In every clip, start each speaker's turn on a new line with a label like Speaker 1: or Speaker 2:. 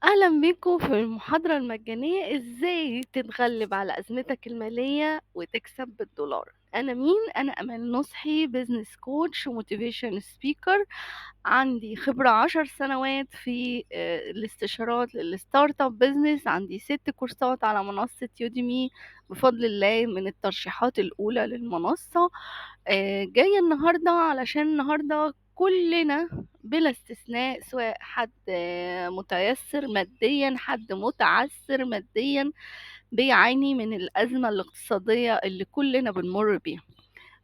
Speaker 1: أهلا بيكم في المحاضرة المجانية إزاي تتغلب على أزمتك المالية وتكسب بالدولار. أنا مين؟ أنا أمال نصحي، بزنس كوتش وموتيفيشن سبيكر. عندي خبرة 10 سنوات في الاستشارات للستارت اب بزنس. عندي 6 كورسات على منصة يوديمي بفضل الله، من الترشيحات الأولى للمنصة. جاية النهاردة علشان النهاردة كلنا بلا استثناء، سواء حد متيسر ماديا، حد متعسر ماديا، بيعاني من الأزمة الاقتصادية اللي كلنا بنمر بيها.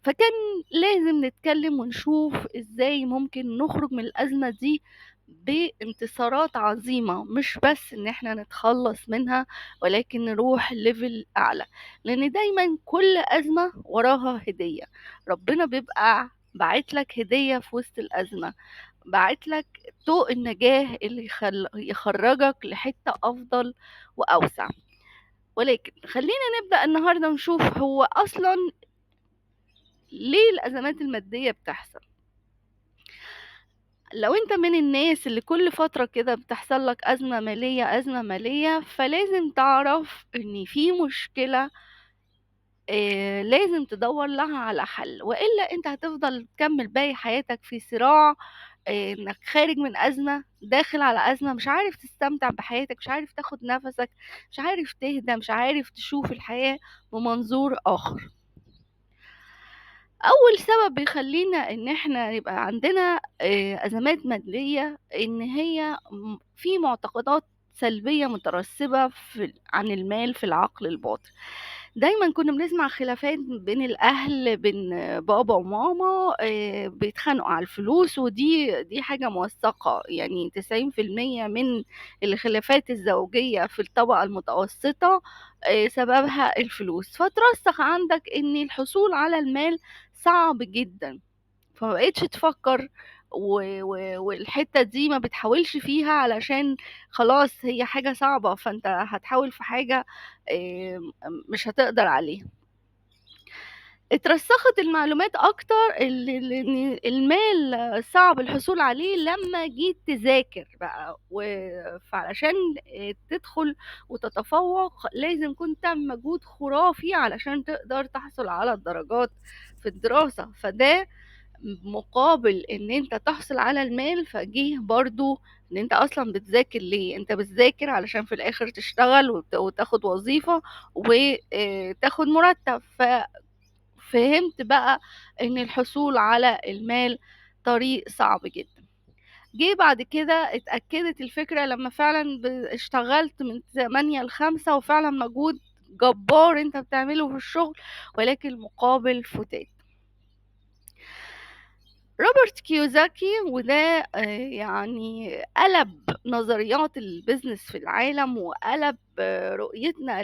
Speaker 1: فكان لازم نتكلم ونشوف ازاي ممكن نخرج من الأزمة دي بانتصارات عظيمة، مش بس ان احنا نتخلص منها ولكن نروح ليفل اعلى. لان دايما كل أزمة وراها هدية. ربنا بيبقى باعت لك هدية في وسط الأزمة، باعت لك طوق النجاة اللي يخرجك لحتة أفضل وأوسع. ولكن خلينا نبدأ النهاردة نشوف هو أصلا ليه الأزمات المادية بتحصل. لو انت من الناس اللي كل فترة كده بتحصل لك أزمة مالية أزمة مالية، فلازم تعرف ان في مشكلة، لازم تدور لها على حل، وإلا انت هتفضل تكمل باقي حياتك في صراع. انك خارج من أزمة داخل على أزمة، مش عارف تستمتع بحياتك، مش عارف تاخد نفسك، مش عارف تهدى، مش عارف تشوف الحياة بمنظور آخر. اول سبب بيخلينا ان احنا يبقى عندنا ازمات مادية، ان هي في معتقدات سلبية مترسبة عن المال في العقل الباطن. دايما كنا بنسمع خلافات بين الاهل، بين بابا وماما، بيتخانقوا على الفلوس، ودي حاجة موثقة. يعني 90% من الخلافات الزوجية في الطبقة المتوسطة سببها الفلوس. فترسخ عندك ان الحصول على المال صعب جدا، فما بقيتش تفكر والحتة دي ما بتحاولش فيها، علشان خلاص هي حاجة صعبة، فانت هتحاول في حاجة آه، مش هتقدر عليها. اترسخت المعلومات اكتر إن المال صعب الحصول عليه لما جيت تذاكر بقى، فعلشان تدخل وتتفوق لازم كنت تعمل مجهود خرافي علشان تقدر تحصل على الدرجات في الدراسة. فده مقابل ان انت تحصل على المال. فجيه برضو ان انت اصلا بتذاكر ليه؟ انت بتذاكر علشان في الاخر تشتغل وتاخد وظيفة وتاخد مرتب. ففهمت بقى ان الحصول على المال طريق صعب جدا. جه بعد كده اتأكدت الفكرة لما فعلا اشتغلت من 8 ل5، وفعلا مجهود جبار انت بتعمله في الشغل، ولكن مقابل فتات. روبرت كيوزاكي، وده يعني قلب نظريات البيزنس في العالم، وقلب رؤيتنا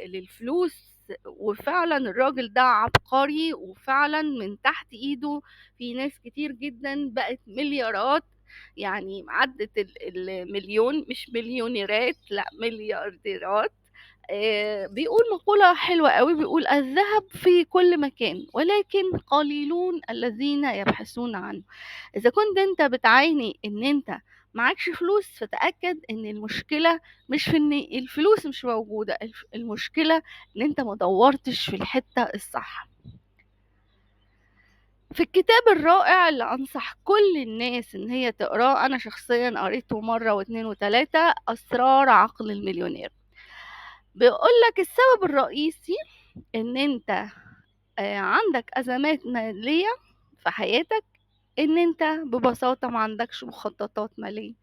Speaker 1: للفلوس. وفعلا الراجل ده عبقري، وفعلا من تحت ايده في ناس كتير جدا بقت مليارات. يعني عدت المليون، مش مليونيرات، لا مليارديرات. بيقول مقولة حلوة قوي، بيقول: الذهب في كل مكان ولكن قليلون الذين يبحثون عنه. إذا كنت أنت بتعاني إن أنت معكش فلوس، فتأكد إن المشكلة مش في إن الفلوس مش موجودة، المشكلة إن أنت مدورتش في الحتة الصح. في الكتاب الرائع اللي أنصح كل الناس إن هي تقراه، أنا شخصيا قريته مرة واتنين وتلاتة، أسرار عقل المليونير، بيقولك السبب الرئيسي ان انت عندك ازمات مالية في حياتك، ان انت ببساطة ما عندكش مخططات مالية.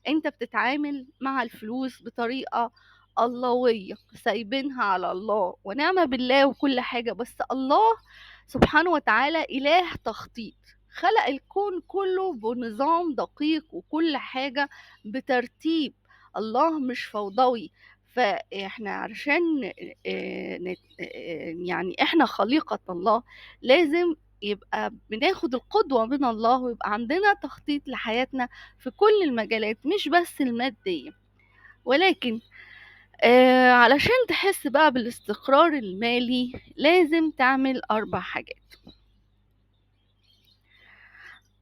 Speaker 1: انت بتتعامل مع الفلوس بطريقة اللهوية، سايبينها على الله ونعم بالله وكل حاجة، بس الله سبحانه وتعالى إله تخطيط، خلق الكون كله بنظام دقيق وكل حاجة بترتيب. الله مش فوضوي. فاحنا علشان يعني احنا خليقة الله، لازم يبقى بناخد القدوة من الله، ويبقى عندنا تخطيط لحياتنا في كل المجالات، مش بس المادية. ولكن علشان تحس بقى بالاستقرار المالي لازم تعمل 4 حاجات.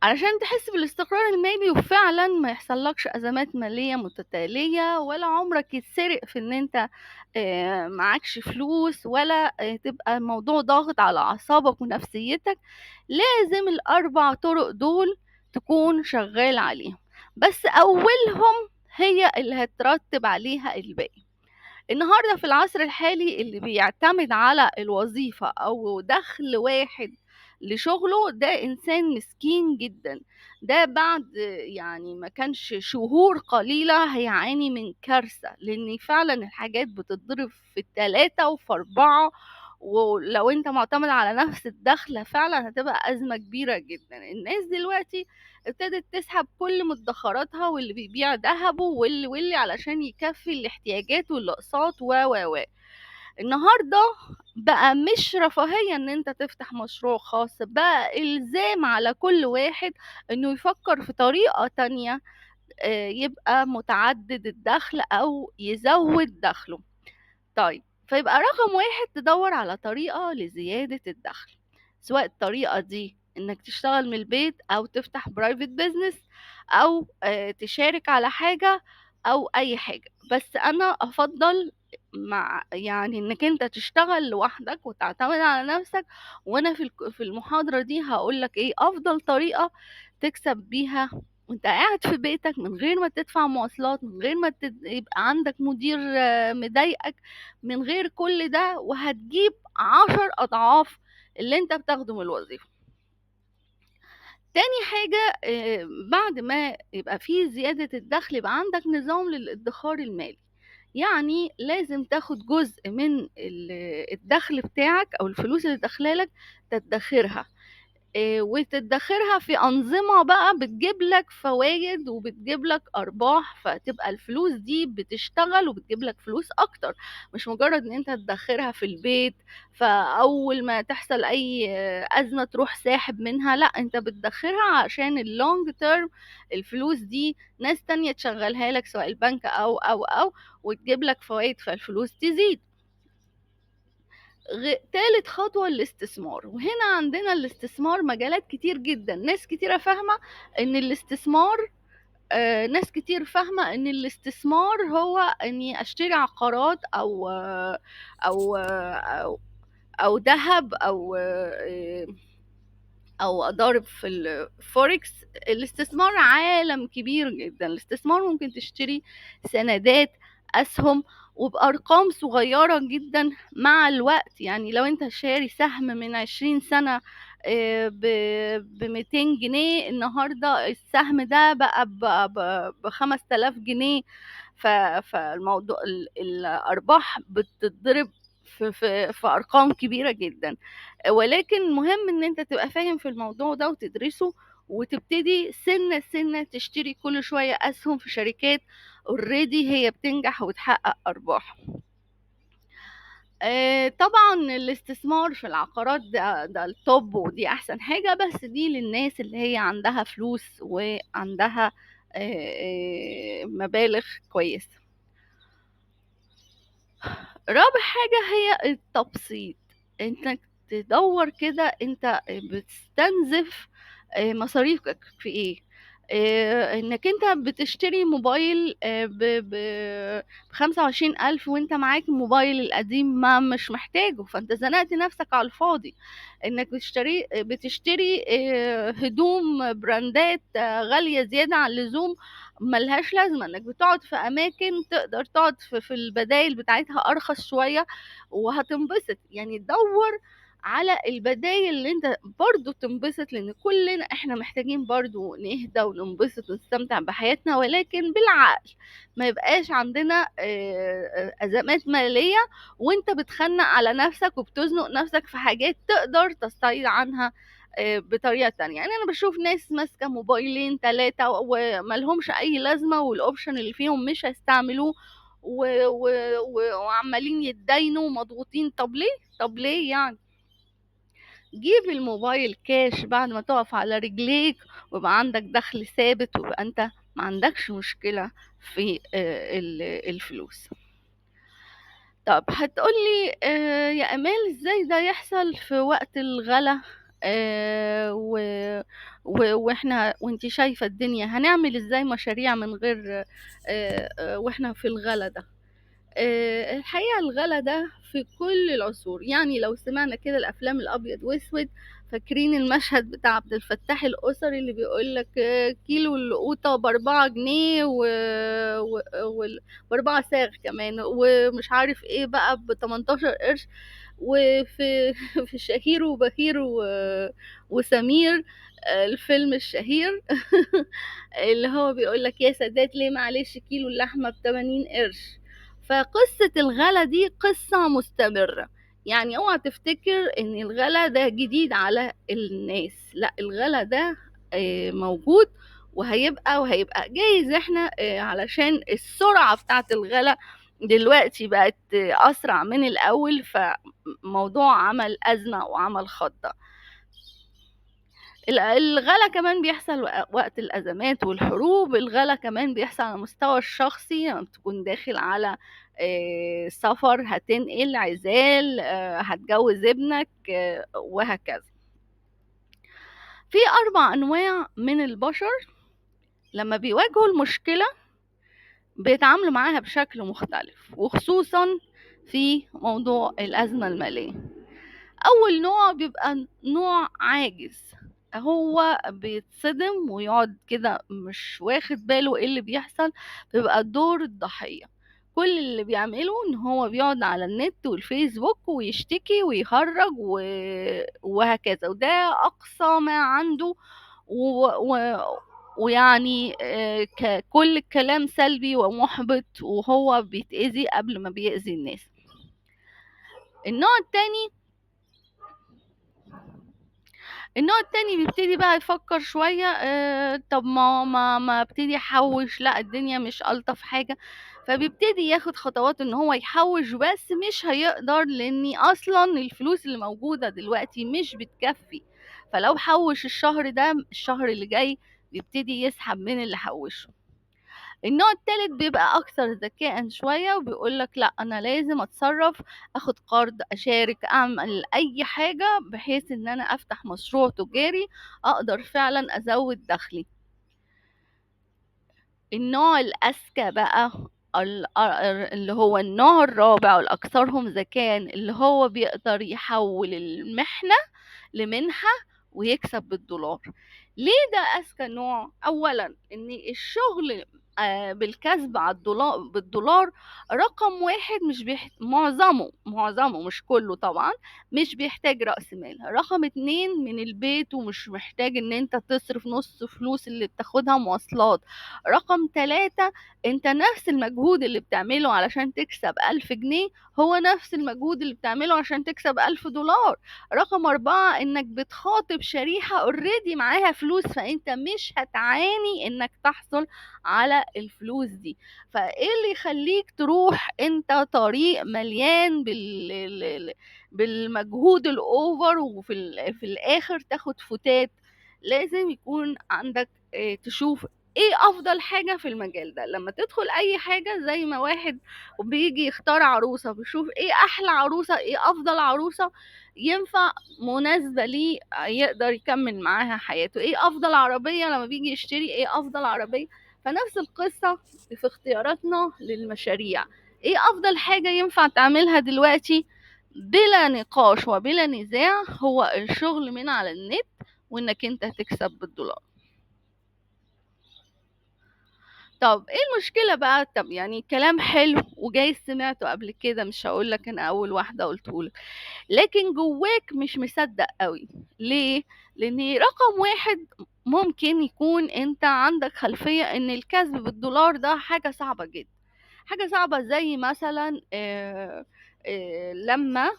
Speaker 1: علشان تحس بالاستقرار المالي وفعلا ما يحصلكش أزمات مالية متتالية، ولا عمرك يتسرق في ان انت معكش فلوس، ولا تبقى الموضوع ضاغط على أعصابك ونفسيتك. لازم الأربع طرق دول تكون شغال عليهم، بس أولهم هي اللي هترتب عليها الباقي. النهارده في العصر الحالي اللي بيعتمد على الوظيفة أو دخل واحد لشغله ده إنسان مسكين جدا. ده بعد يعني ما كانش شهور قليلة هيعاني من كارثة، لأن فعلا الحاجات بتتضرب في التلاتة وفي أربعة. ولو انت معتمد على نفس الدخل فعلا هتبقى أزمة كبيرة جدا. الناس دلوقتي ابتدت تسحب كل مدخراتها، واللي بيبيع ذهبه واللي علشان يكفي الاحتياجات والاقساط و النهارده بقى مش رفاهية ان انت تفتح مشروع خاص، بقى الزام على كل واحد انه يفكر في طريقة تانية يبقى متعدد الدخل او يزود دخله. طيب، فيبقى رقم واحد تدور على طريقة لزيادة الدخل، سواء الطريقة دي انك تشتغل من البيت او تفتح برايفت بيزنس او تشارك على حاجة او اي حاجة. بس انا افضل مع يعني انك انت تشتغل لوحدك وتعتمد على نفسك. وانا في المحاضرة دي هقولك ايه افضل طريقة تكسب بيها وانت قاعد في بيتك، من غير ما تدفع مواصلات، من غير ما يبقى عندك مدير مضايقك، من غير كل ده، وهتجيب 10 أضعاف اللي انت بتاخده من الوظيفة. تاني حاجة، بعد ما يبقى فيه زيادة الدخل يبقى عندك نظام للادخار المالي. يعني لازم تاخد جزء من الدخل بتاعك أو الفلوس اللي داخلالك تدخرها، وتدخرها في أنظمة بقى بتجيب لك فوائد وبتجيب لك أرباح، فتبقى الفلوس دي بتشتغل وبتجيب لك فلوس أكتر. مش مجرد إن أنت تدخرها في البيت فأول ما تحصل أي أزمة تروح ساحب منها. لا، أنت بتدخرها عشان اللونج تيرم، الفلوس دي ناس تانية تشغلها لك سواء البنك أو وتجيب لك فوائد فالفلوس تزيد. تالت خطوة الاستثمار. وهنا عندنا الاستثمار مجالات كتير جدا. ناس كتيرة فاهمة ان الاستثمار ناس كتير فاهمة ان الاستثمار هو اني اشتري عقارات او او ذهب او اضارب في الفوركس. الاستثمار عالم كبير جدا. الاستثمار ممكن تشتري سندات، اسهم، وبارقام صغيرة جدا مع الوقت. يعني لو انت شاري سهم من 20 سنة ب 200 جنيه، النهاردة السهم ده بقى ب 5000 جنيه. فالموضوع الارباح بتتضرب في ارقام كبيرة جدا. ولكن مهم ان انت تبقى فاهم في الموضوع ده وتدرسه، وتبتدي سنة سنة تشتري كل شوية أسهم في شركات اوريدي هي بتنجح وتحقق أرباح. طبعا الاستثمار في العقارات ده التوب، ودي أحسن حاجة، بس دي للناس اللي هي عندها فلوس وعندها مبالغ كويسة. رابع حاجة هي التبسيط. انك تدور كده انت بتستنزف مصاريفك في ايه. انك انت بتشتري موبايل ب25,000 وانت معاك الموبايل القديم ما مش محتاجه، فانت زنقت نفسك على الفاضي. انك بتشتري هدوم براندات غالية زيادة عن اللزوم ملهاش لازمة. انك بتقعد في اماكن تقدر تقعد في البدايل بتاعتها ارخص شوية وهتنبسط. يعني دور على البدايل اللي انت برضو تنبسط، لان كلنا احنا محتاجين برضو نهدى وننبسط ونستمتع بحياتنا، ولكن بالعقل. ما يبقاش عندنا ازمات مالية وانت بتخنق على نفسك وبتزنق نفسك في حاجات تقدر تستعيد عنها بطريقة تانية. يعني انا بشوف ناس ماسكة موبايلين 3 وملهمش اي لازمة، والاوبشن اللي فيهم مش هيستعملوه وعمالين يتداينوا ومضغوطين. طب ليه؟ طب ليه يعني؟ جيب الموبايل كاش بعد ما تقف على رجليك ويبقى عندك دخل ثابت، ويبقى انت ما عندكش مشكلة في الفلوس. طب هتقولي يا امال ازاي ده يحصل في وقت الغلا وانت شايفة الدنيا هنعمل ازاي مشاريع من غير واحنا في الغلا ده. الحقيقة الغلا ده في كل العصور، يعني لو سمعنا كده الأفلام الأبيض وأسود، فاكرين المشهد بتاع عبد الفتاح الأسري اللي بيقولك كيلو القوطة ب4 جنيه ب4 ساغ كمان، ومش عارف ايه بقى ب18 قرش. وفي في شهير وبهير وسمير، الفيلم الشهير اللي هو بيقولك يا سادات ليه معلش كيلو اللحمة ب80 قرش. فقصة الغلا دي قصة مستمرة، يعني اوعى تفتكر ان الغلا ده جديد على الناس، لا الغلا ده موجود وهيبقى جايز احنا علشان السرعة بتاعت الغلا دلوقتي بقت اسرع من الاول، فموضوع عمل ازمة وعمل خضة. الغلا كمان بيحصل وقت الأزمات والحروب، الغلا كمان بيحصل على المستوى الشخصي لما تكون داخل على سفر، هتنقل عزال، هتجوز ابنك، وهكذا. في 4 أنواع من البشر لما بيواجهوا المشكلة بيتعاملوا معاها بشكل مختلف، وخصوصا في موضوع الأزمة المالية. اول نوع بيبقى نوع عاجز، هو بيتصدم ويقعد كده مش واخد باله ايه اللي بيحصل، بيبقى دور الضحية. كل اللي بيعمله ان هو بيقعد على النت والفيسبوك ويشتكي ويهرج وهكذا، وده اقصى ما عنده. و... و... ويعني كل الكلام سلبي ومحبط، وهو بيتأذي قبل ما بيأذي الناس. النوع التاني بيبتدي بقى يفكر شوية، طب ما ابتدي احوش، لا الدنيا مش ألطف حاجة، فبيبتدي ياخد خطوات ان هو يحوش، بس مش هيقدر لاني اصلا الفلوس اللي موجودة دلوقتي مش بتكفي. فلو حوش الشهر ده، الشهر اللي جاي بيبتدي يسحب من اللي حوشه. النوع التالت بيبقى اكثر ذكاء شوية وبيقولك لا انا لازم اتصرف، اخد قرض، اشارك، اعمل اي حاجة بحيث ان انا افتح مشروع تجاري اقدر فعلا ازود دخلي. النوع الاذكى بقى، اللي هو النوع الرابع والاكثرهم ذكاء، اللي هو بيقدر يحول المحنة لمنحة ويكسب بالدولار. ليه ده أذكى نوع؟ أولا إن الشغل بالكسب على بالدولار رقم واحد، مش معظمه مش كله طبعا، مش بيحتاج رأس مال. رقم 2 من البيت ومش محتاج ان انت تصرف نص فلوس اللي بتاخدها مواصلات. رقم 3 انت نفس المجهود اللي بتعمله علشان تكسب 1000 جنيه هو نفس المجهود اللي بتعمله عشان تكسب 1000 دولار. رقم 4 انك بتخاطب شريحة اوريدي معاها فلوس، فانت مش هتعاني انك تحصل على الفلوس دي. فايه اللي يخليك تروح انت طريق مليان بالمجهود الاوفر وفي في الاخر تاخد فتات؟ لازم يكون عندك تشوف ايه افضل حاجة في المجال ده. لما تدخل اي حاجة زي ما واحد وبيجي يختار عروسة، بيشوف ايه احلى عروسة، ايه افضل عروسة ينفع مناسبة ليه يقدر يكمل معاها حياته، ايه افضل عربية لما بيجي يشتري ايه افضل عربية. فنفس القصة في اختياراتنا للمشاريع، ايه افضل حاجة ينفع تعملها دلوقتي بلا نقاش وبلا نزاع؟ هو الشغل من على النت وانك انت تكسب بالدولار. طب ايه المشكلة بقى؟ طب يعني كلام حلو وجاي سمعته قبل كده، مش هقولك انا اول واحدة قلتهولك، لكن جواك مش مصدق قوي. ليه؟ لان رقم واحد ممكن يكون انت عندك خلفية ان الكسب بالدولار ده حاجة صعبة جدا، حاجة صعبة. زي مثلا لما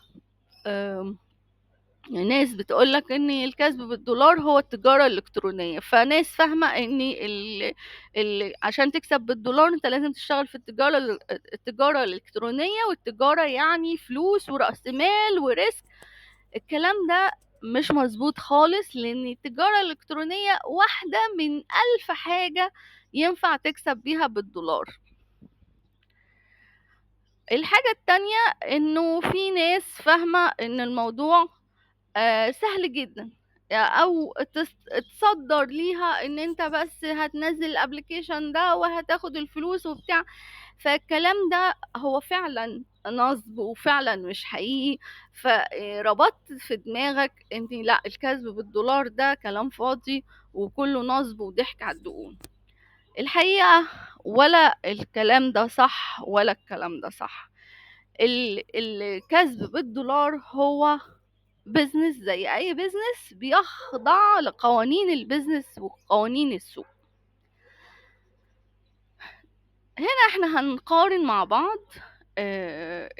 Speaker 1: ناس بتقولك ان الكسب بالدولار هو التجارة الالكترونية، فناس فاهمة ان عشان تكسب بالدولار انت لازم تشتغل في التجارة الالكترونية، والتجارة يعني فلوس ورأس مال وريسك. الكلام ده مش مظبوط خالص، لان التجارة الالكترونية واحدة من 1000 حاجة ينفع تكسب بيها بالدولار. الحاجة التانية انه في ناس فاهمة ان الموضوع سهل جدا، او تصدر ليها ان انت بس هتنزل الابليكيشن ده وهتاخد الفلوس وبتاع. فالكلام ده هو فعلا نصب وفعلا مش حقيقي. فربطت في دماغك ان لا، الكسب بالدولار ده كلام فاضي وكله نصب وضحك على الدقون. الحقيقة ولا الكلام ده صح ولا الكلام ده صح. الكسب بالدولار هو بيزنس زي اي بيزنس، بيخضع لقوانين البيزنس وقوانين السوق. هنا احنا هنقارن مع بعض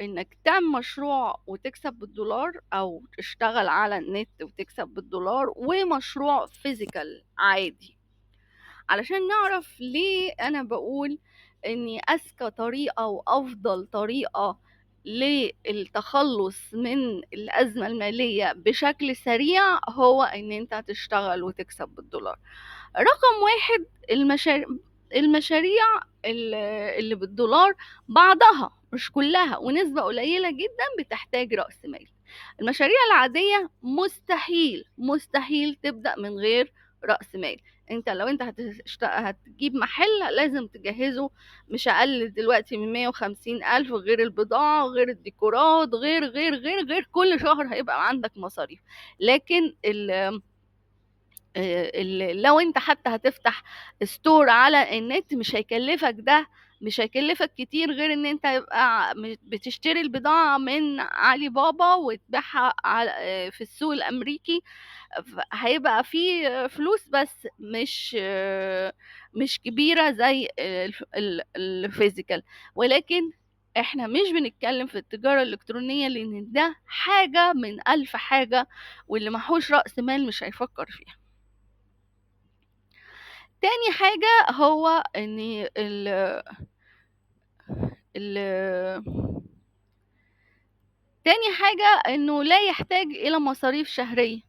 Speaker 1: انك تعمل مشروع وتكسب بالدولار، او تشتغل على النت وتكسب بالدولار، ومشروع فيزيكال عادي، علشان نعرف ليه انا بقول اني اذكى طريقة وافضل طريقة للتخلص من الازمة المالية بشكل سريع هو ان انت تشتغل وتكسب بالدولار. رقم واحد، المشاريع اللي بالدولار، بعضها مش كلها ونسبة قليلة جدا بتحتاج رأس مال. المشاريع العادية مستحيل تبدأ من غير رأس مال. انت لو انت هتجيب محل لازم تجهزه مش اقل دلوقتي من 150,000، غير البضاعة، غير الديكورات، غير كل شهر هيبقى عندك مصاريف. لكن لو انت حتى هتفتح ستور على النت مش هيكلفك كتير، غير ان انت يبقى بتشتري البضاعة من علي بابا وتبيعها في السوق الامريكي. هيبقى فيه فلوس بس مش كبيرة زي الفيزيكال. ولكن احنا مش بنتكلم في التجارة الإلكترونية، لأن ده حاجة من ألف حاجة، واللي محوش رأس مال مش هيفكر فيها. تاني حاجة هو ان ال تاني حاجة انه لا يحتاج الى مصاريف شهرية.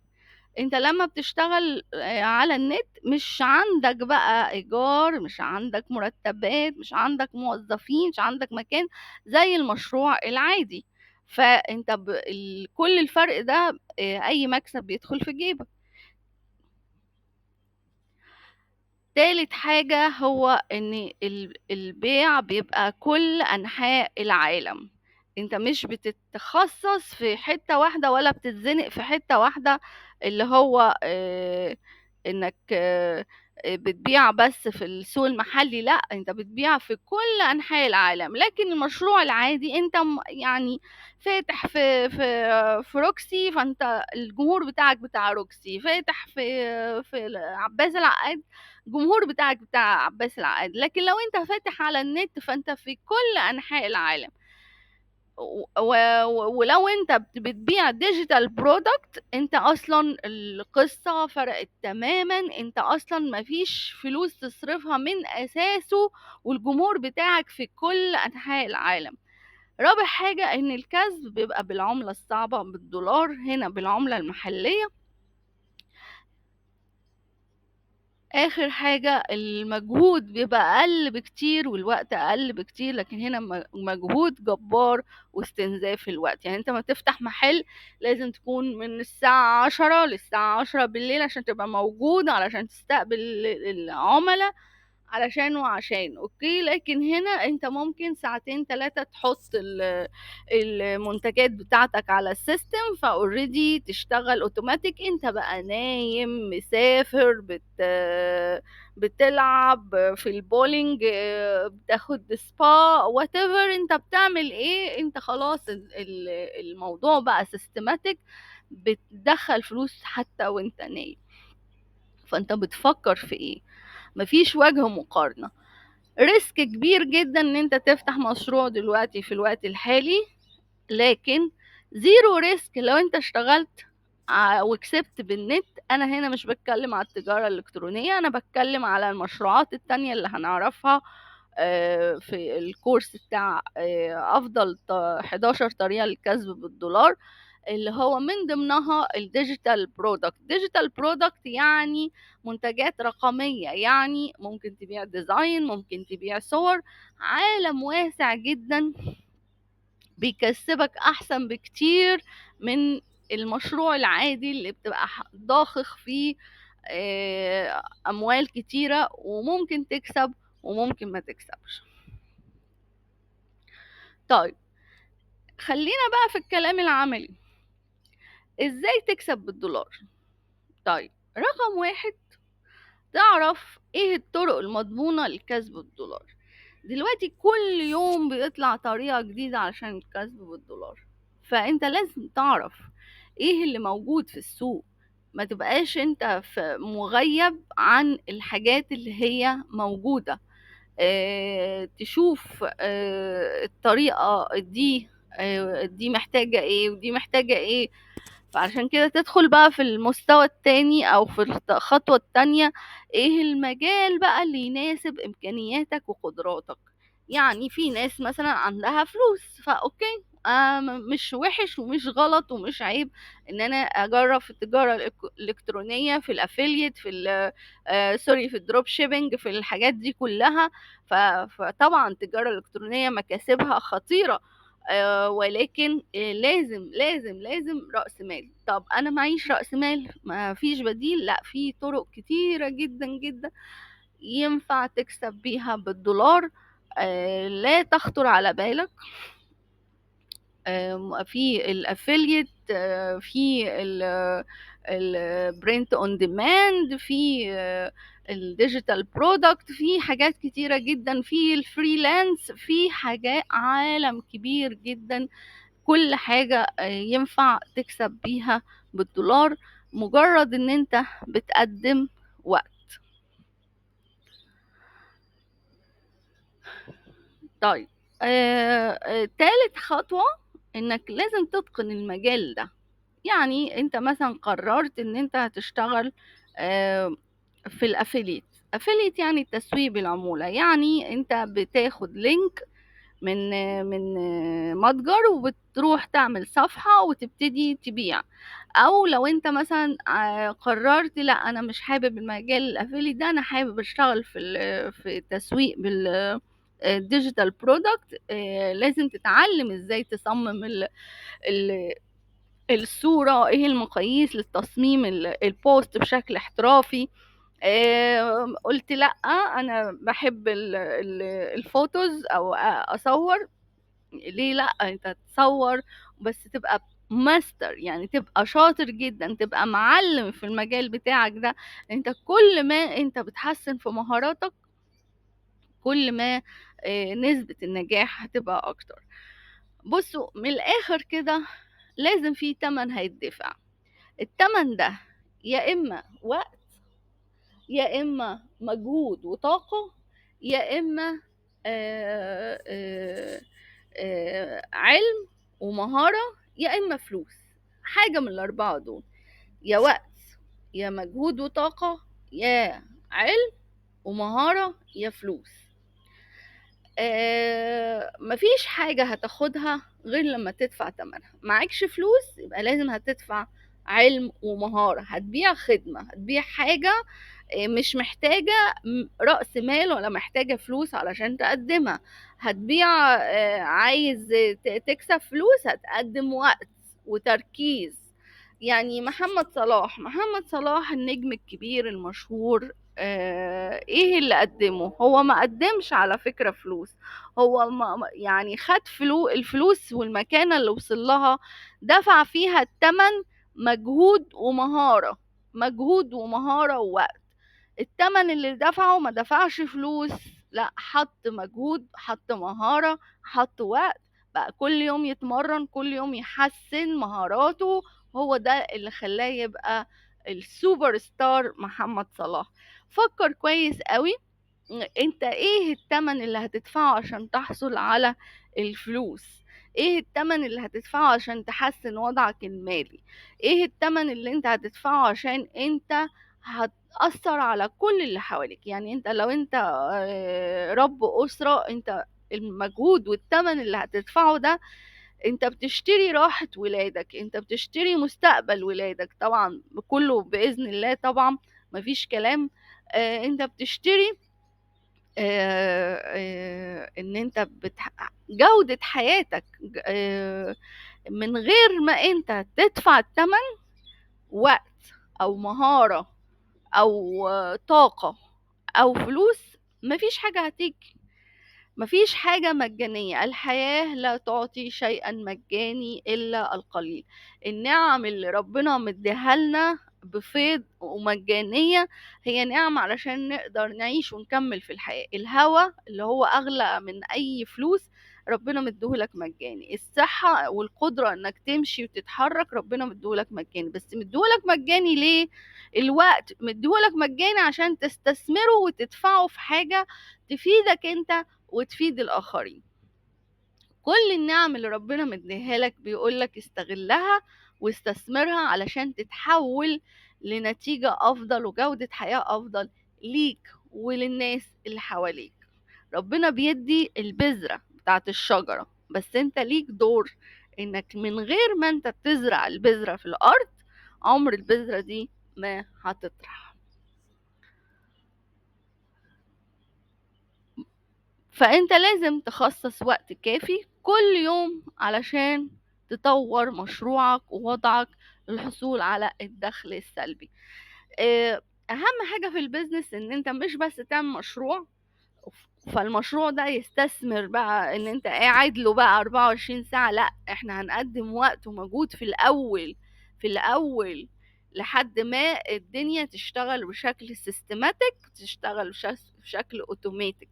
Speaker 1: انت لما بتشتغل على النت مش عندك بقى ايجار، مش عندك مرتبات، مش عندك موظفين، مش عندك مكان زي المشروع العادي. فانت كل الفرق ده اي مكسب بيدخل في جيبك. تالت حاجة هو ان البيع بيبقى كل انحاء العالم. انت مش بتتخصص في حتة واحدة ولا بتتزنق في حتة واحدة، اللي هو انك بتبيع بس في السوق المحلي. لا، انت بتبيع في كل انحاء العالم. لكن المشروع العادي انت يعني فاتح في روكسي، فانت الجمهور بتاعك بتاع روكسي. فاتح في عباس العقاد، الجمهور بتاعك بتاع عباس العقاد. لكن لو انت فاتح على النت فانت في كل انحاء العالم. ولو انت بتبيع ديجيتال برودكت، انت اصلا القصة فرقت تماما. انت اصلا مفيش فلوس تصرفها من اساسه، والجمهور بتاعك في كل انحاء العالم. رابع حاجة ان الكسب بيبقى بالعملة الصعبة بالدولار، هنا بالعملة المحلية. اخر حاجة المجهود بيبقى اقل بكتير والوقت اقل بكتير، لكن هنا مجهود جبار واستنزاف الوقت. يعني انت ما تفتح محل لازم تكون من الساعة 10 للساعة 10 بالليل عشان تبقى موجود، علشان تستقبل العملاء، علشان وعشان اوكي. لكن هنا انت ممكن ساعتين ثلاثة تحط المنتجات بتاعتك على السيستم، فاوريدي تشتغل اوتوماتيك. انت بقى نايم، مسافر، بتلعب في البولينج، بتاخد سبا، whatever انت بتعمل ايه، انت خلاص الموضوع بقى سيستماتيك، بتدخل فلوس حتى وانت نايم. فانت بتفكر في ايه؟ مفيش وجه مقارنة. ريسك كبير جدا ان انت تفتح مشروع دلوقتي في الوقت الحالي، لكن زيرو ريسك لو انت اشتغلت وكسبت بالنت. انا هنا مش بتكلم على التجارة الالكترونية، انا بتكلم على المشروعات التانية اللي هنعرفها في الكورس بتاع افضل 11 طريقة للكسب بالدولار، اللي هو من ضمنها الديجيتال برودكت. ديجيتال برودكت يعني منتجات رقمية، يعني ممكن تبيع ديزاين، ممكن تبيع صور. عالم واسع جدا بيكسبك احسن بكتير من المشروع العادي اللي بتبقى ضاخخ فيه أموال كتيرة، وممكن تكسب وممكن ما تكسبش. طيب خلينا بقى في الكلام العملي، ازاي تكسب بالدولار؟ طيب رقم واحد، تعرف ايه الطرق المضمونة لكسب الدولار. دلوقتي كل يوم بيطلع طريقة جديدة علشان الكسب بالدولار، فانت لازم تعرف ايه اللي موجود في السوق، ما تبقاش انت مغيب عن الحاجات اللي هي موجودة. تشوف الطريقة دي، دي محتاجة ايه ودي محتاجة ايه. فعشان كده تدخل بقى في المستوى التاني او في الخطوة التانية، ايه المجال بقى اللي يناسب امكانياتك وقدراتك. يعني في ناس مثلا عندها فلوس، فاوكي، مش وحش ومش غلط ومش عيب ان انا اجرب في التجارة الالكترونية، في الافيليت، في سوري، في الدروب شيبينج، في الحاجات دي كلها. فطبعا التجارة الالكترونية مكاسبها خطيرة، ولكن لازم رأس مال. طب انا معيش رأس مال، ما فيش بديل؟ لا، في طرق كتيرة جدا جدا ينفع تكسب بيها بالدولار، لا تخطر على بالك. في الافيليت، في البرنت اون ديماند، في الديجيتال برودكت، في حاجات كتيرة جدا، في الفريلانس، في حاجات عالم كبير جدا. كل حاجة ينفع تكسب بيها بالدولار، مجرد ان انت بتقدم وقت. طيب تالت خطوة، انك لازم تتقن المجال ده. يعني انت مثلا قررت ان انت هتشتغل في الافيليت. افيليت يعني تسويق بالعمولة، يعني انت بتاخد لينك من متجر، وبتروح تعمل صفحة وتبتدي تبيع. او لو انت مثلا قررت لا انا مش حابب المجال الافيليت ده، انا حابب اشتغل في التسويق بالديجيتال برودكت، لازم تتعلم ازاي تصمم ال الصورة، ايه المقاييس للتصميم البوست بشكل احترافي. قلت لا انا بحب الفوتوز او اصور، ليه لا؟ انت تصور بس تبقى ماستر، يعني تبقى شاطر جدا، تبقى معلم في المجال بتاعك ده. انت كل ما انت بتحسن في مهاراتك، كل ما نسبة النجاح هتبقى اكتر. بصوا من الاخر كده، لازم في تمن هيدفع. التمن ده يا اما وقت، يا اما مجهود وطاقة، يا اما آه، آه، علم ومهارة، يا اما فلوس. حاجة من الاربعة دول، يا وقت يا مجهود وطاقة يا علم ومهارة يا فلوس. مفيش حاجة هتاخدها غير لما تدفع تمنها. معكش فلوس، يبقى لازم هتدفع علم ومهارة، هتبيع خدمة، هتبيع حاجة مش محتاجة رأس مال ولا محتاجة فلوس علشان تقدمها. هتبيع عايز تكسب فلوس، هتقدم وقت وتركيز. يعني محمد صلاح النجم الكبير المشهور، ايه اللي قدمه؟ هو ما قدمش على فكرة فلوس، هو يعني خد الفلوس والمكانة اللي وصل لها، دفع فيها التمن، مجهود ومهارة ووقت. التمن اللي دفعه ما دفعش فلوس، لا، حط مجهود، حط مهارة، حط وقت، بقى كل يوم يتمرن، كل يوم يحسن مهاراته. هو ده اللي خلاه يبقى السوبر ستار محمد صلاح. فكر كويس قوي، انت ايه التمن اللي هتدفعه عشان تحصل على الفلوس؟ ايه التمن اللي هتدفعه عشان تحسن وضعك المالي؟ ايه التمن اللي انت هتدفعه عشان انت هتأثر على كل اللي حواليك؟ يعني انت لو انت رب أسرة، انت المجهود والتمن اللي هتدفعه ده، انت بتشتري راحة ولادك، انت بتشتري مستقبل ولادك، طبعا كله بإذن الله، طبعا مفيش كلام. انت بتشتري ان انت جودة حياتك، من غير ما انت تدفع الثمن، وقت او مهارة او طاقة او فلوس، مفيش حاجة هتيجي. مفيش حاجة مجانية، الحياة لا تعطي شيئا مجاني إلا القليل. النعم اللي ربنا مديها لنا بفيض ومجانية هي نعم علشان نقدر نعيش ونكمل في الحياة. الهوا اللي هو أغلى من أي فلوس ربنا مديهولك مجاني. الصحة والقدرة انك تمشي وتتحرك ربنا مديهولك مجاني. بس مديهولك مجاني ليه؟ الوقت مديهولك مجاني عشان تستثمره وتدفعه في حاجة تفيدك انت وتفيد الآخرين. كل النعم اللي ربنا مديها لك بيقولك استغلها واستثمرها علشان تتحول لنتيجة أفضل وجودة حياة أفضل ليك وللناس اللي حواليك. ربنا بيدي البذرة بتاعت الشجرة، بس انت ليك دور انك من غير ما انت بتزرع البذرة في الأرض عمر البذرة دي ما هتطرح. فانت لازم تخصص وقت كافي كل يوم علشان تطور مشروعك ووضعك للحصول على الدخل السلبي. اهم حاجة في البيزنس ان انت مش بس تعمل مشروع فالمشروع ده يستثمر بقى ان انت قاعد له بقى 24 ساعة. لا، احنا هنقدم وقت ومجهود في الاول لحد ما الدنيا تشتغل بشكل سيستماتيك، تشتغل بشكل اوتوماتيك.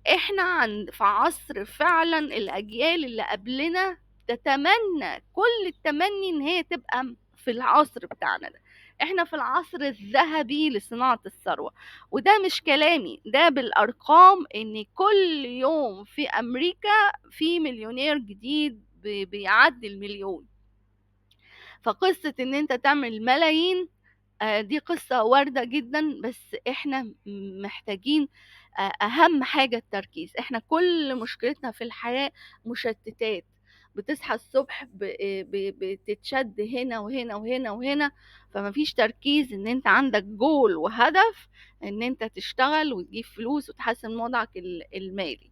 Speaker 1: احنا في عصر فعلا الاجيال اللي قبلنا تتمنى كل التمني ان هي تبقى في العصر بتاعنا ده. احنا في العصر الذهبي لصناعة الثروة، وده مش كلامي، ده بالارقام ان كل يوم في امريكا في مليونير جديد بيعدي المليون. فقصة ان انت تعمل ملايين دي قصة واردة جدا، بس احنا محتاجين اهم حاجة التركيز. احنا كل مشكلتنا في الحياة مشتتات. بتصحى الصبح بتتشد هنا وهنا وهنا وهنا، فمفيش تركيز ان انت عندك جول وهدف ان انت تشتغل وتجيب فلوس وتحسن وضعك المالي.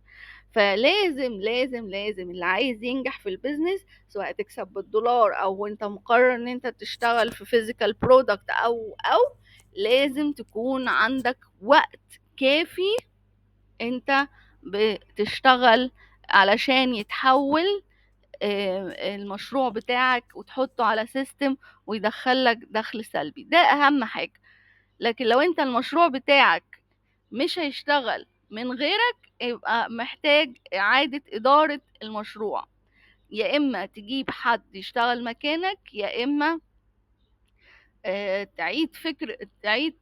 Speaker 1: فلازم لازم لازم اللي عايز ينجح في البيزنس، سواء تكسب بالدولار او انت مقرر ان انت تشتغل في فيزيكال برودكت او لازم تكون عندك وقت كافي انت بتشتغل علشان يتحول المشروع بتاعك وتحطه على سيستم ويدخلك دخل سلبي. ده اهم حاجة. لكن لو انت المشروع بتاعك مش هيشتغل من غيرك، يبقى محتاج إعادة إدارة المشروع. يا إما تجيب حد يشتغل مكانك، يا إما تعيد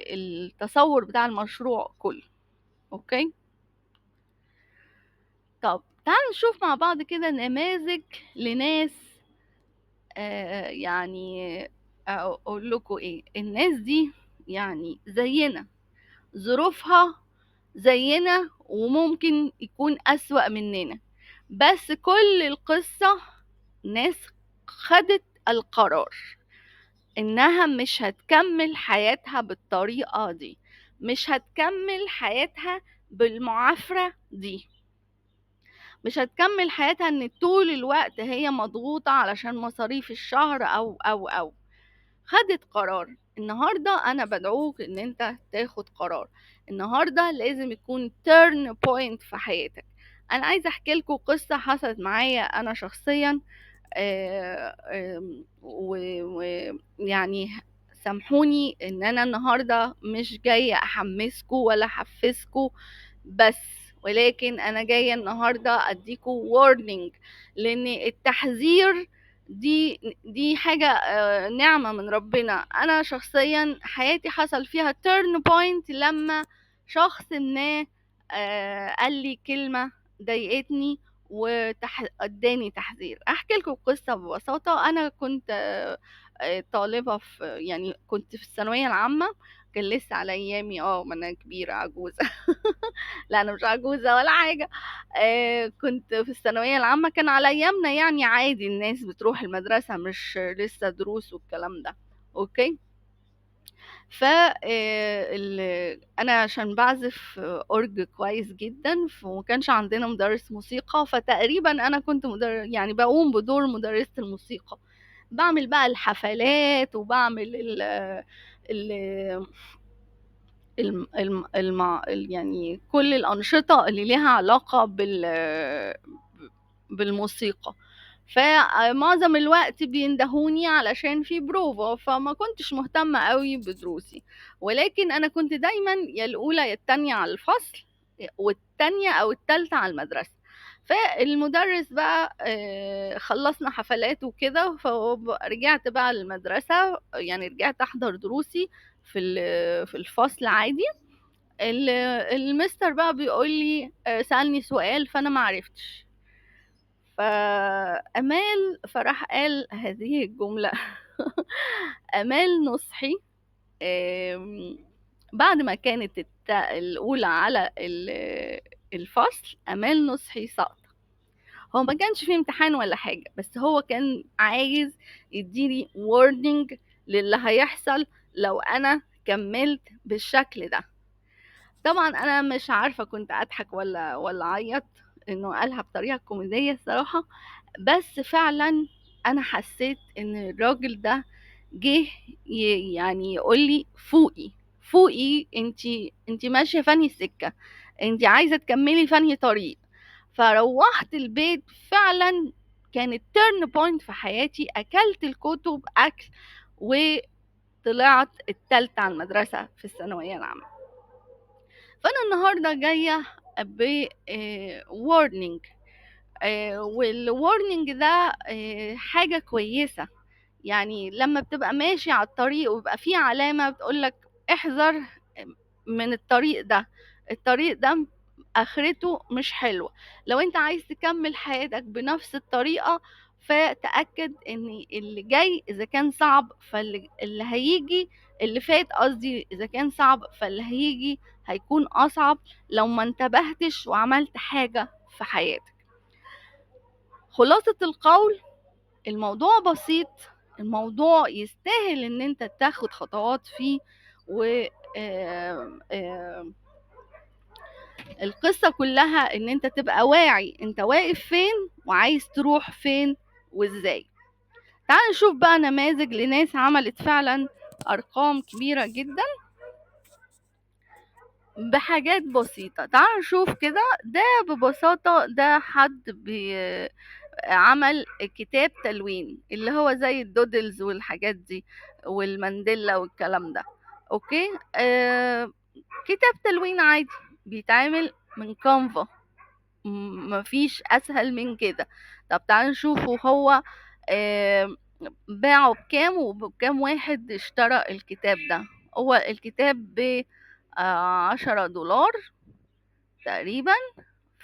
Speaker 1: التصور بتاع المشروع كله. أوكي، طب تعالوا نشوف مع بعض كده نماذج لناس يعني أقول لكم إيه. الناس دي يعني زينا، ظروفها زينا وممكن يكون أسوأ مننا، بس كل القصة ناس خدت القرار إنها مش هتكمل حياتها بالطريقة دي، مش هتكمل حياتها بالمعافرة دي، مش هتكمل حياتها إن طول الوقت هي مضغوطة علشان مصاريف الشهر أو خدت قرار. النهاردة أنا بدعوك إن أنت تاخد قرار. النهاردة لازم يكون turn point في حياتك. أنا عايزة أحكي لكم قصة حصلت معايا أنا شخصيا، ويعني سامحوني إن أنا النهاردة مش جاية أحمسكم ولا أحفزكم بس، ولكن أنا جاية النهاردة أديكوا warning، لأن التحذير دي حاجة نعمة من ربنا. أنا شخصيا حياتي حصل فيها turn point لما شخص ما قال لي كلمة ضايقتني واداني تحذير. احكي لكم قصة ببساطة. انا كنت طالبة في، يعني كنت في الثانوية العامة. كان لسه على ايامي ما انا كبيرة عجوزة لا انا مش عجوزة ولا حاجة. كنت في الثانوية العامة، كان على ايامنا يعني عادي الناس بتروح المدرسة، مش لسه دروس والكلام ده. اوكي، ف أنا عشان باعزف أورج كويس جدًا، وما كانش عندنا مدرس موسيقى، فتقريبًا أنا كنت يعني باقوم بدور مدرسة الموسيقى، باعمل بقى الحفلات وباعمل ال الم الم المع يعني كل الأنشطة اللي ليها علاقة بالموسيقى. فمعظم الوقت بيندهوني علشان في بروفا، فما كنتش مهتمة قوي بدروسي، ولكن أنا كنت دايما يا الأولى يا التانية على الفصل، والتانية أو التالتة على المدرسة. فالمدرس بقى خلصنا حفلات وكده، فرجعت بقى المدرسة، يعني رجعت أحضر دروسي في الفصل عادي. المستر بقى بيقول لي سألني سؤال فأنا ما عرفتش، فأمال فراح قال هذه الجملة: أمال نصحي بعد ما كانت الأولى على الفصل، أمال نصحي سقط. هو ما كانش فيه امتحان ولا حاجة، بس هو كان عايز يديني warning للي هيحصل لو أنا كملت بالشكل ده. طبعا انا مش عارفه كنت اضحك ولا اعيط، انه قالها بطريقه كوميديه الصراحه. بس فعلا انا حسيت ان الراجل ده جه يعني يقول لي فوقي، فوقي، انتي ماشيه فانهي سكه، انتي عايزه تكملي فانهي طريق. فروحت البيت فعلا كانت تيرن بوينت في حياتي، اكلت الكتب اكل، وطلعت التالتة على المدرسة في الثانوية العامة. فانا النهارده جايه ب warning، والwarning ده حاجه كويسه. يعني لما بتبقى ماشي على الطريق ويبقى فيه علامه بتقولك احذر من الطريق ده، الطريق ده اخرته مش حلوه. لو انت عايز تكمل حياتك بنفس الطريقه، فتأكد ان اللي جاي اذا كان صعب فاللي هيجي، اللي فات قصدي، اذا كان صعب فاللي هيجي هيكون اصعب لو ما انتبهتش وعملت حاجة في حياتك. خلاصة القول، الموضوع بسيط، الموضوع يستاهل ان انت تاخد خطوات فيه. و آم، آم، القصة كلها ان انت تبقى واعي انت واقف فين وعايز تروح فين وازاي. تعال نشوف بقى نماذج لناس عملت فعلا ارقام كبيرة جدا بحاجات بسيطة. تعال نشوف كده. ده ببساطة ده حد عمل كتاب تلوين اللي هو زي الدودلز والحاجات دي والمانديلا والكلام ده. اوكي، كتاب تلوين عادي بيتعمل من كانفا، مفيش اسهل من كده. طب تعالوا نشوفوا هو آه، باعه بكام وبكام واحد اشترى الكتاب ده. هو الكتاب ب10 دولار تقريبا،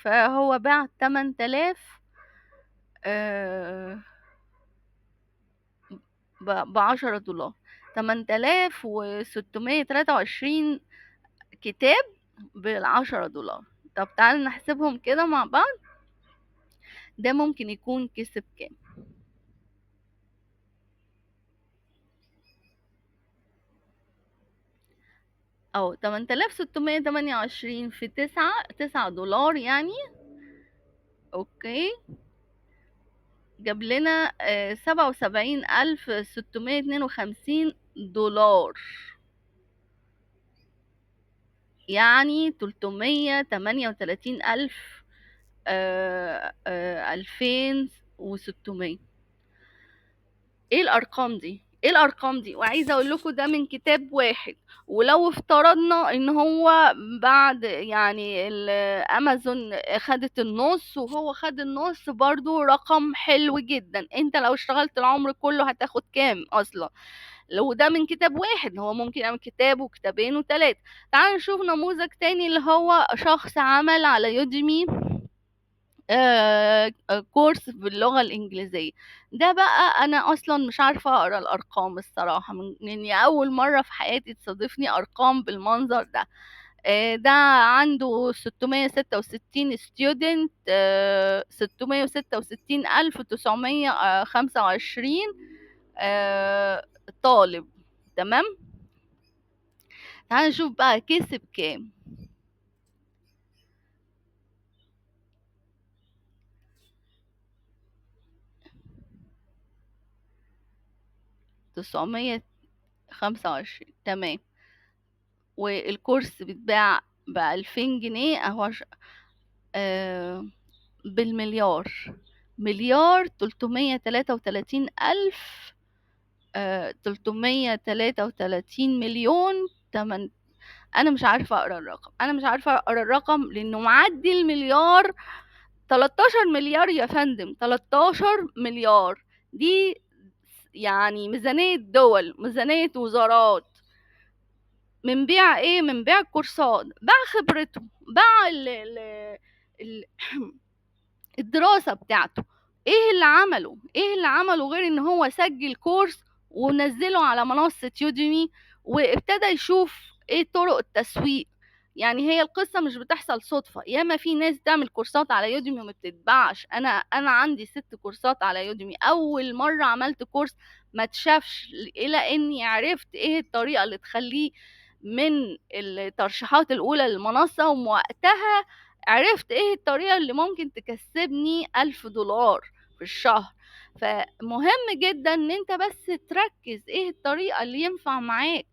Speaker 1: فهو باع 8000 ب10 دولار، 8623 كتاب ب10 دولار. طب تعالوا نحسبهم كده مع بعض، ده ممكن يكون كسب كام؟ أو 8628 في 9 دولار يعني. أوكي، جاب لنا 77,652 دولار، يعني 338,000 2600. ايه الارقام دي، ايه الارقام دي؟ وعايزه اقول لكم ده من كتاب واحد. ولو افترضنا ان هو بعد يعني الامازون خدت النص وهو خد النص، برضو رقم حلو جدا. انت لو اشتغلت العمر كله هتاخد كام اصلا؟ لو ده من كتاب واحد، هو ممكن يعمل كتاب وكتابين وثلاثة. تعالوا نشوف نموذج تاني اللي هو شخص عمل على يوديمي كورس باللغة الإنجليزية. ده بقى أنا أصلا مش عارفة أقرأ الأرقام الصراحة، إني أول مرة في حياتي تصادفني أرقام بالمنظر ده. ده عنده 666 ستودنت، 666,925 طالب. تمام. تعال نشوف بقى كسب كام. 925. تمام. والكورس بيتباع ب2000 جنيه اهو. آه بالمليار. مليار 333 ألف. 333 مليون. تمن. أنا مش عارفة أقرأ الرقم، أنا مش عارفة أقرأ الرقم لأنه معدي المليار. 13 مليار يا فندم، 13 مليار. دي يعني ميزانية دول، ميزانية وزارات. من بيع ايه؟ من بيع كورسات، باع خبرته، باع ال الدراسة بتاعته. ايه اللي عمله؟ ايه اللي عمله غير ان هو سجل كورس ونزله على منصة يوديمي، وابتدى يشوف ايه طرق التسويق. يعني هي القصة مش بتحصل صدفة، ياما في ناس تعمل كورسات على يوديمي وما بتتباعش. انا عندي 6 كورسات على يوديمي. اول مرة عملت كورس ما تشافش، الى اني عرفت ايه الطريقة اللي تخليه من الترشيحات الاولى للمنصة، ووقتها عرفت ايه الطريقة اللي ممكن تكسبني $1000 في الشهر. فمهم جدا ان انت بس تركز ايه الطريقة اللي ينفع معاك.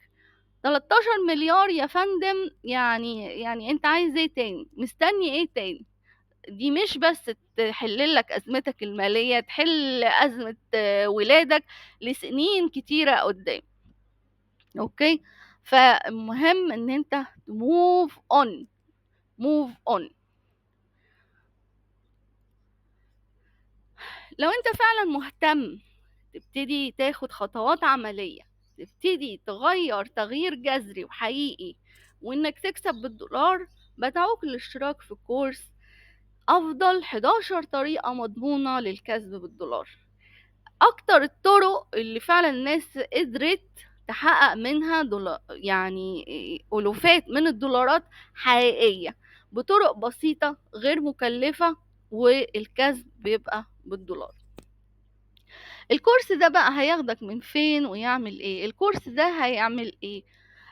Speaker 1: 13 مليار يا فندم، يعني انت عايز ايه تاني؟ مستني ايه تاني؟ دي مش بس تحل لك ازمتك المالية، تحل ازمة ولادك لسنين كتيرة قدام. اوكي. فمهم ان انت move on. move on. لو انت فعلا مهتم تبتدي تاخد خطوات عملية، تبتدي تغير تغيير جذري وحقيقي، وانك تكسب بالدولار، بدعوك للاشتراك في كورس افضل 11 طريقة مضمونة للكسب بالدولار. اكتر الطرق اللي فعلا الناس قدرت تحقق منها دولار، يعني الوفات من الدولارات حقيقية، بطرق بسيطة غير مكلفة، والكسب بيبقى بالدولار. الكورس ده بقى هياخدك من فين ويعمل ايه؟ الكورس ده هيعمل ايه؟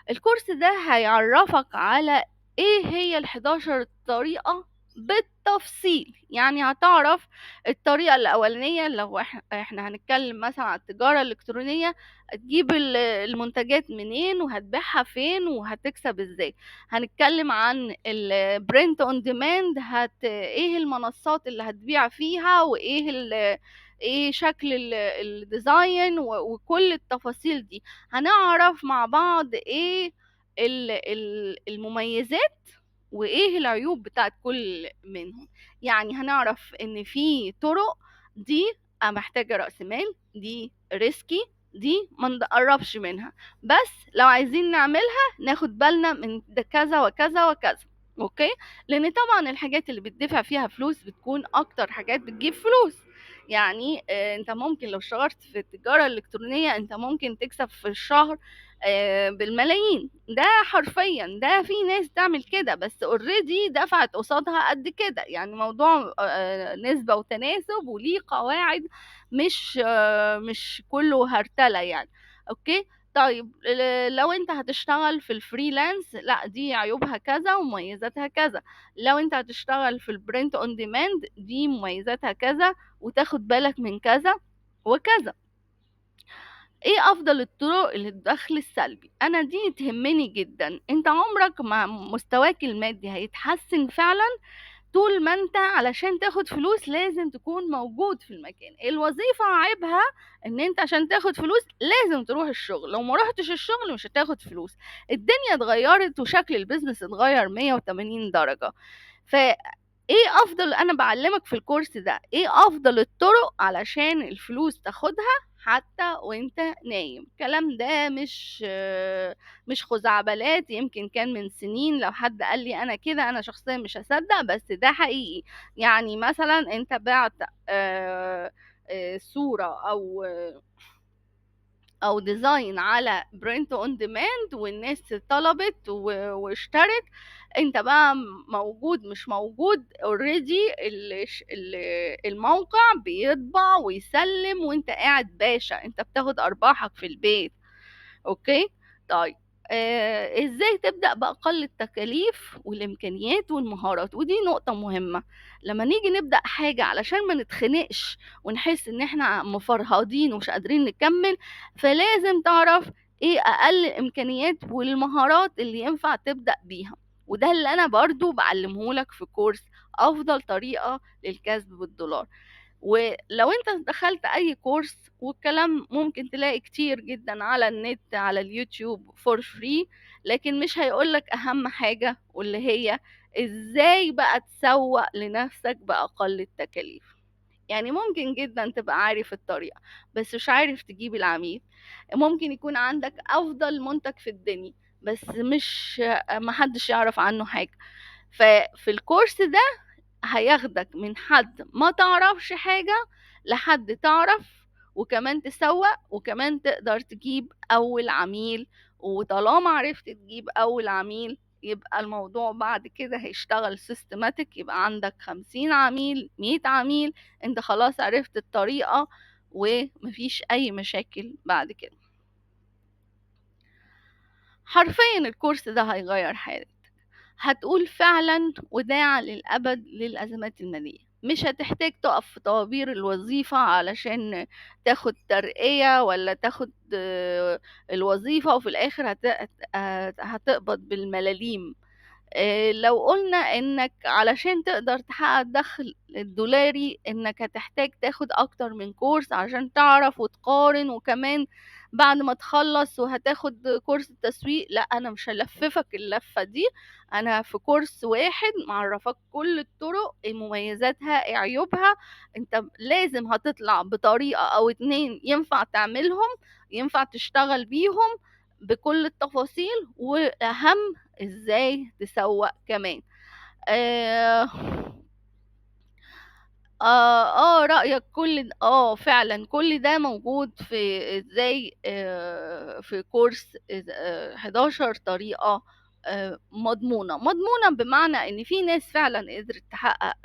Speaker 1: الكورس ده هيعرفك على ايه هي ال11 طريقة بالتفصيل. يعني هتعرف الطريقة الأولانية، لو احنا هنتكلم مثلا عن التجارة الإلكترونية، تجيب المنتجات منين وهتبيعها فين وهتكسب ازاي. هنتكلم عن البرنت اون ديماند، ايه المنصات اللي هتبيع فيها، وايه ايه شكل الديزاين وكل التفاصيل دي. هنعرف مع بعض ايه المميزات وايه العيوب بتاعت كل منهم. يعني هنعرف ان في طرق دي محتاجة رأس مال، دي ريسكي، دي ما نقربش منها، بس لو عايزين نعملها ناخد بالنا من ده كذا وكذا وكذا. اوكي. لان طبعا الحاجات اللي بتدفع فيها فلوس بتكون اكتر حاجات بتجيب فلوس. يعني انت ممكن لو اشتغلت في التجارة الإلكترونية انت ممكن تكسب في الشهر بالملايين. ده حرفيا، ده في ناس تعمل كده بس اوريدي دفعت قصادها قد كده. يعني موضوع نسبة وتناسب وليه قواعد، مش كله هرتلة يعني. اوكي. طيب لو انت هتشتغل في الفريلانس، لا دي عيوبها كذا ومميزاتها كذا. لو انت هتشتغل في البرنت اون ديماند، دي مميزاتها كذا وتاخد بالك من كذا وكذا. ايه افضل الطرق للدخل السلبي؟ انا دي تهمني جدا. انت عمرك ما مستواك المادي هيتحسن فعلا طول ما انت علشان تاخد فلوس لازم تكون موجود في المكان. الوظيفة عيبها ان انت عشان تاخد فلوس لازم تروح الشغل، لو ما رحتش الشغل مش هتاخد فلوس. الدنيا اتغيرت وشكل البيزنس اتغير 180 درجة. ف ايه افضل، انا بعلمك في الكورس ده ايه افضل الطرق علشان الفلوس تاخدها حتى وانت نايم. الكلام ده مش خزعبلات. يمكن كان من سنين لو حد قال لي انا كده انا شخصيا مش هصدق، بس ده حقيقي. يعني مثلا انت بعت صورة او ديزاين على برنت اون ديماند والناس طلبت واشترت. انت بقى موجود مش موجود اوريدي، الموقع بيطبع ويسلم وانت قاعد باشا، انت بتاخد ارباحك في البيت. اوكي. طيب إزاي تبدأ بأقل التكاليف والإمكانيات والمهارات، ودي نقطة مهمة. لمّا نيجي نبدأ حاجة علشان ما نتخنقش ونحس إن إحنا مفرهدين ومش قادرين نكمّل، فلازم تعرف إيه أقل الإمكانيات والمهارات اللي ينفع تبدأ بيها، وده اللي أنا برضه باعلّمه لك في كورس أفضل طريقة للكسب بالدولار. ولو انت دخلت اي كورس، والكلام ممكن تلاقي كتير جدا على النت على اليوتيوب فور فري، لكن مش هيقولك اهم حاجة، واللي هي ازاي بقى تسوق لنفسك باقل التكاليف. يعني ممكن جدا تبقى عارف الطريقة بس مش عارف تجيب العميل. ممكن يكون عندك افضل منتج في الدنيا بس مش محدش يعرف عنه حاجة. ففي الكورس ده هياخدك من حد ما تعرفش حاجة لحد تعرف، وكمان تسوق، وكمان تقدر تجيب أول عميل. وطالما عرفت تجيب أول عميل يبقى الموضوع بعد كده هيشتغل سيستماتيك، يبقى عندك 50 عميل 100 عميل. انت خلاص عرفت الطريقة ومفيش أي مشاكل بعد كده. حرفيا الكورس ده هيغير حياتك. هتقول فعلا وداعا للأبد للأزمات المالية. مش هتحتاج تقف في طوابير الوظيفة علشان تاخد ترقية، ولا تاخد الوظيفة وفي الآخر هتقبض بالملاليم. لو قلنا انك علشان تقدر تحقق الدخل الدولاري انك هتحتاج تاخد اكتر من كورس عشان تعرف وتقارن، وكمان بعد ما تخلص وهتاخد كورس التسويق. لا، انا مش هلففك اللفة دي. انا في كورس واحد معرفك كل الطرق، إيه مميزاتها ايه عيوبها. انت لازم هتطلع بطريقة او اتنين ينفع تعملهم، ينفع تشتغل بيهم بكل التفاصيل، واهم ازاي تسوق كمان. آه رأيك فعلا كل ده موجود في ازاي في كورس 11 طريقة مضمونة بمعنى ان في ناس فعلا قدرت تحقق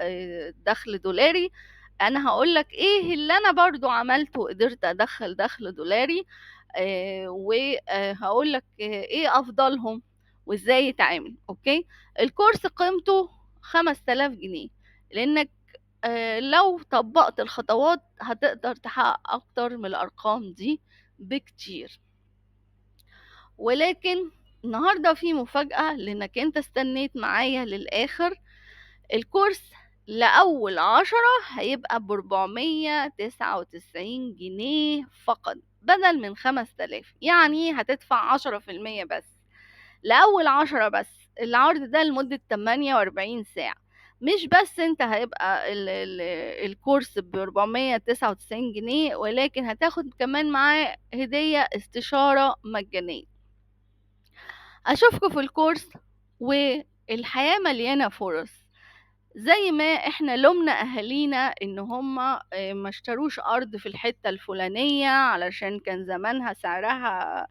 Speaker 1: دخل دولاري. انا هقولك ايه اللي انا برضو عملته وقدرت ادخل دخل دولاري، وهقولك ايه افضلهم وازاي يتعامل. اوكي، الكورس قيمته 5000 جنيه، لانك لو طبقت الخطوات هتقدر تحقق اكتر من الارقام دي بكتير. ولكن النهاردة في مفاجأة لانك انت استنيت معايا للاخر. الكورس لأول 10 هيبقى ب499 جنيه فقط بدل من 5000، يعني هتدفع 10% بس لأول 10 بس. العرض ده لمدة 48 ساعة. مش بس انت هيبقى ال الكورس ب499 جنيه، ولكن هتاخد كمان معاه هدية استشارة مجانية. أشوفكوا في الكورس، والحياة مليانة فرص. زي ما احنا لومنا اهالينا ان هم ما اشتروش ارض في الحتة الفلانية علشان كان زمانها سعرها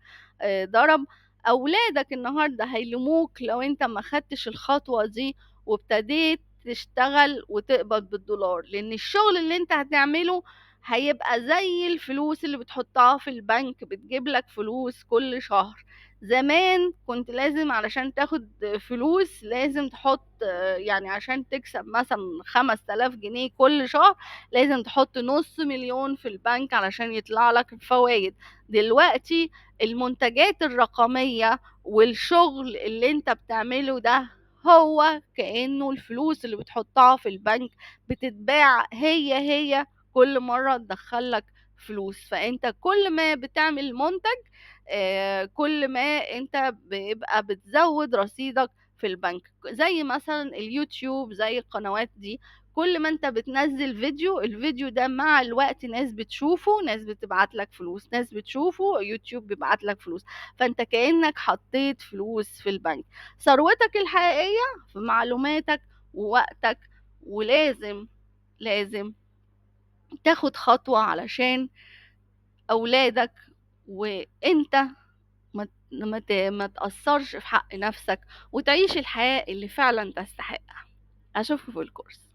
Speaker 1: ضرب، اولادك النهاردة هيلوموك لو انت ما خدتش الخطوة دي وابتديت تشتغل وتقبض بالدولار، لان الشغل اللي انت هتعمله هيبقى زي الفلوس اللي بتحطها في البنك بتجيب لك فلوس كل شهر. زمان كنت لازم علشان تاخد فلوس لازم تحط، يعني عشان تكسب مثلا 5000 جنيه كل شهر لازم تحط نص مليون في البنك علشان يطلع لك الفوائد. دلوقتي المنتجات الرقمية والشغل اللي انت بتعمله ده هو كأنه الفلوس اللي بتحطها في البنك بتتباع هي كل مرة تدخلك فلوس. فانت كل ما بتعمل منتج كل ما انت بيبقى بتزود رصيدك في البنك. زي مثلا اليوتيوب، زي القنوات دي، كل ما انت بتنزل فيديو الفيديو ده مع الوقت ناس بتشوفه، ناس بتبعت لك فلوس، ناس بتشوفه يوتيوب بيبعت لك فلوس. فانت كأنك حطيت فلوس في البنك. ثروتك الحقيقية في معلوماتك ووقتك. ولازم تاخد خطوة علشان أولادك، وانت ما تأثرش في حق نفسك وتعيش الحياة اللي فعلا تستحقها. أشوفكوا في الكورس.